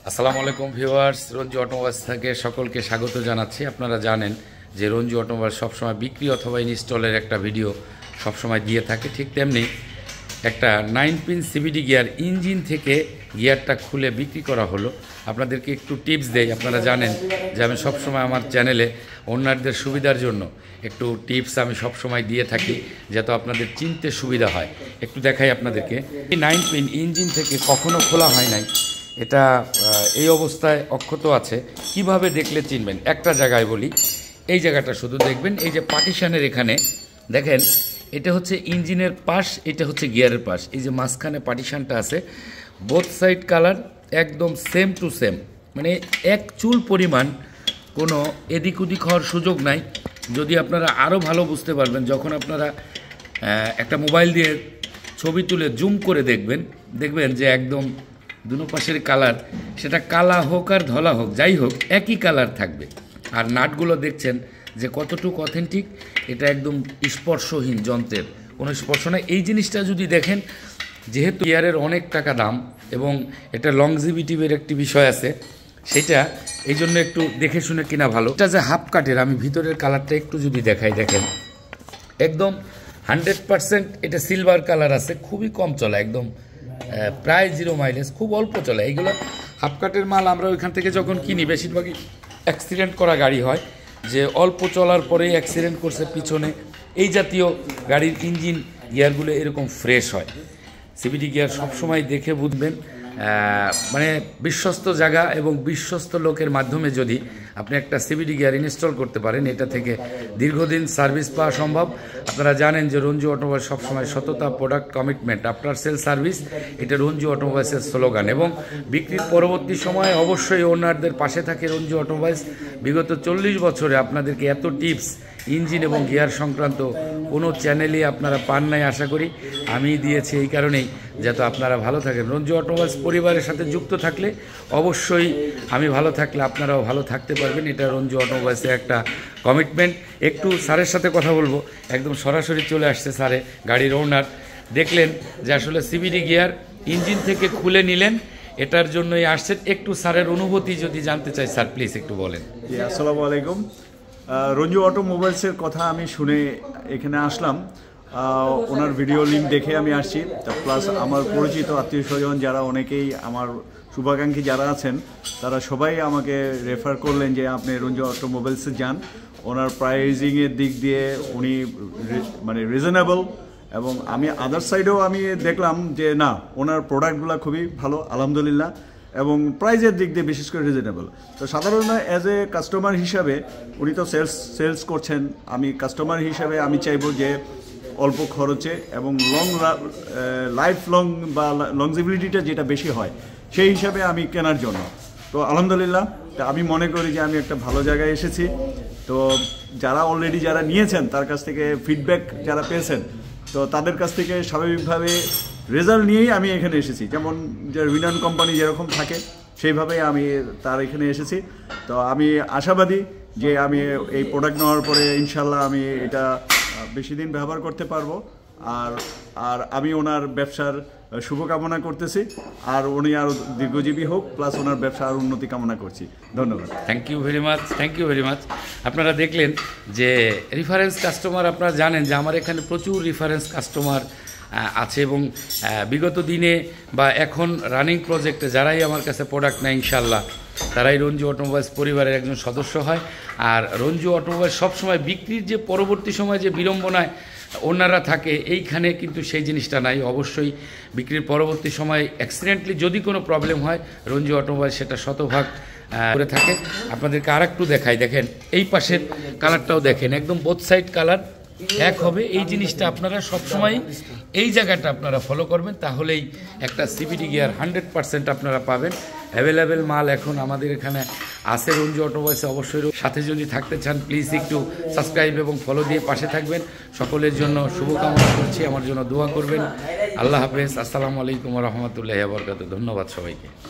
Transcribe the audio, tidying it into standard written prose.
আসসালামু আলাইকুম viewers, Ranju automobiles থেকে সকলকে স্বাগত জানাচ্ছি। আপনারা জানেন যে রঞ্জু অটোমোবাইল সবসময় বিক্রি অথবা ইনস্টলের একটা ভিডিও সবসময় দিয়ে থাকে। ঠিক তেমনি একটা 9 পিন সিবিডি গিয়ার ইঞ্জিন থেকে গিয়ারটা খুলে বিক্রি করা হলো। আপনাদেরকে একটু টিপস দেই। আপনারা জানেন যে আমি সবসময় আমার চ্যানেলে অন্যদের সুবিধার জন্য একটু টিপস আমি সবসময় দিয়ে থাকি, যাতে আপনাদের চিনতে সুবিধা হয়। একটু দেখাই আপনাদেরকে। এই 9 পিন ইঞ্জিন থেকে কখনো খোলা হয় নাই, এটা এই অবস্থায় অক্ষত আছে। কিভাবে দেখলে চিনবেন? একটা জায়গায় বলি, এই জায়গাটা শুধু দেখবেন, এই যে পার্টিশনের এখানে দেখেন, এটা হচ্ছে ইঞ্জিনের পাশ, এটা হচ্ছে গিয়ারের পাশ। এই যে মাঝখানে পার্টিশনটা আছে, বোথ সাইড কালার একদম সেম টু সেম, মানে এক চুল পরিমাণ কোনো এদিক ওদিক হওয়ার সুযোগ নাই। যদি আপনারা আরও ভালো বুঝতে পারবেন, যখন আপনারা একটা মোবাইল দিয়ে ছবি তুলে জুম করে দেখবেন যে একদম দুনো পাশের কালার, সেটা কালা হোক আর ধলা হোক, যাই হোক একই কালার থাকবে। আর নাটগুলো দেখছেন যে কতটুকু অথেন্টিক, এটা একদম স্পর্শহীন, যন্ত্রের কোনো স্পর্শ নাই। এই জিনিসটা যদি দেখেন, যেহেতু গিয়ারের অনেক টাকা দাম এবং এটা লংজিভিটিভের একটি বিষয় আছে, সেটা এই জন্য একটু দেখে শুনে কিনা ভালো। এটা যে হাফ কাটের, আমি ভিতরের কালারটা একটু যদি দেখাই, দেখেন একদম 100% এটা সিলভার কালার আছে, খুবই কম চলা, একদম প্রায় 0 মাইলেজ, খুব অল্প চলে। এইগুলো হাফ কাটের মাল আমরা ওইখান থেকে যখন কিনি, বেশিরভাগই অ্যাক্সিডেন্ট করা গাড়ি হয়, যে অল্প চলার পরেই অ্যাক্সিডেন্ট করছে পিছনে, এই জাতীয় গাড়ির ইঞ্জিন গিয়ারগুলো এরকম ফ্রেশ হয়। সিবিডি গিয়ার সবসময় দেখে বুঝবেন, মানে বিশ্বস্ত জায়গা এবং বিশ্বস্ত লোকের মাধ্যমে যদি আপনি একটা সিবিডি গিয়ার ইনস্টল করতে পারেন, এটা থেকে দীর্ঘদিন সার্ভিস পাওয়া সম্ভব। আপনারা জানেন যে রঞ্জু অটোমোবাইল সবসময় সততা, product commitment, after sale service, এটা রঞ্জু অটোমোবাইলসের স্লোগান। এবং বিক্রির পরবর্তী সময়ে অবশ্যই ওনারদের পাশে থাকে রঞ্জু অটোমোবাইলস। বিগত 40 বছরে আপনাদেরকে এত টিপস ইঞ্জিন এবং গিয়ার সংক্রান্ত কোনো চ্যানেলে আপনারা পান নাই, আশা করি আমি দিয়েছি। এই কারণেই যাতে আপনারা ভালো থাকেন। রঞ্জু অটোমোবাইলস পরিবারের সাথে যুক্ত থাকলে অবশ্যই আমি ভালো থাকলে আপনারাও ভালো থাকতে পারবেন। এটা রঞ্জু অটোমোবাইলসের একটা কমিটমেন্ট। একটু স্যারের সাথে কথা বলবো, একদম সরাসরি চলে আসছে স্যারে, গাড়ির ওনার। দেখলেন যে আসলে সিবিডি গিয়ার ইঞ্জিন থেকে খুলে নিলেন, এটার জন্যই আসছেন। একটু স্যারের অনুভূতি যদি জানতে চাই, স্যার প্লিজ একটু বলেন। জি, আসসালামু আলাইকুম। রঞ্জু অটোমোবাইলসের কথা আমি শুনে এখানে আসলাম, ওনার ভিডিও লিঙ্ক দেখে আমি আসছি। প্লাস আমার পরিচিত আত্মীয় স্বজন যারা, অনেকেই আমার শুভাকাঙ্ক্ষী যারা আছেন, তারা সবাই আমাকে রেফার করলেন যে আপনি রঞ্জু অটোমোবাইলসে যান। ওনার প্রাইজিংয়ের দিক দিয়ে উনি মানে রিজনেবল, এবং আমি আদার সাইডেও আমি দেখলাম যে না, ওনার প্রোডাক্টগুলো খুবই ভালো আলহামদুলিল্লাহ, এবং প্রাইজের দিক দিয়ে বিশেষ করে রিজনেবল। তো সাধারণত অ্যাজ এ কাস্টমার হিসাবে, উনি তো সেলস করছেন, আমি কাস্টমার হিসাবে আমি চাইবো যে অল্প খরচে এবং লাইফ লং বা লংজিবিলিটিটা যেটা বেশি হয় সেই হিসাবে আমি কেনার জন্য। তো আলহামদুলিল্লাহ, আমি মনে করি যে আমি একটা ভালো জায়গায় এসেছি। তো যারা অলরেডি যারা নিয়েছেন, তার কাছ থেকে ফিডব্যাক যারা পেয়েছেন, তো তাদের কাছ থেকে স্বাভাবিকভাবে রেজাল্ট নিয়েই আমি এখানে এসেছি। যেমন যে রিনাউন কোম্পানি যেরকম থাকে, সেইভাবেই আমি তার এখানে এসেছি। তো আমি আশাবাদী যে আমি এই প্রোডাক্ট নেওয়ার পরে ইনশাল্লাহ আমি এটা বেশি দিন ব্যবহার করতে পারবো। আর আমি ওনার ব্যবসার শুভকামনা করতেছি, আর উনি আরও দীর্ঘজীবী হোক, প্লাস ওনার ব্যবসা আরও উন্নতি কামনা করছি। ধন্যবাদ। Thank you very much. আপনারা দেখলেন যে রেফারেন্স কাস্টমার, আপনারা জানেন যে আমার এখানে প্রচুর রেফারেন্স কাস্টমার আছে, এবং বিগত দিনে বা এখন রানিং প্রজেক্টে যারাই আমার কাছে প্রোডাক্ট নেয়, ইনশাল্লাহ তারাই রঞ্জু অটোমোবাইলস পরিবারের একজন সদস্য হয়। আর রঞ্জু অটোমোবাইলস সবসময় বিক্রির যে পরবর্তী সময় যে বিড়ম্বনায় ওনারা থাকে, এইখানে কিন্তু সেই জিনিসটা নাই। অবশ্যই বিক্রির পরবর্তী সময় অ্যাক্সিডেন্টলি যদি কোনো প্রবলেম হয়, রঞ্জু অটোমোবাইল সেটা শতভাগ করে থাকে। আপনাদেরকে আর একটু দেখাই, দেখেন এই পাশের কালারটাও দেখেন, একদম বোথ সাইড কালার এক হবে। এই জিনিসটা আপনারা সবসময় এই জায়গাটা আপনারা ফলো করবেন, তাহলেই একটা সিবিডি গিয়ার 100% আপনারা পাবেন। অ্যাভেলেবেল মাল এখন আমাদের এখানে আছে রঞ্জু অটোমোবাইলসে। অবশ্যই সাথে যদি থাকতে চান, প্লিজ একটু সাবস্ক্রাইব এবং ফলো দিয়ে পাশে থাকবেন। সকলের জন্য শুভকামনা করছি, আমার জন্য দোয়া করবেন। আল্লাহ হাফেজ। আসসালামু আলাইকুম ওয়া রাহমাতুল্লাহি ওয়া বারাকাতুহু। ধন্যবাদ সবাইকে।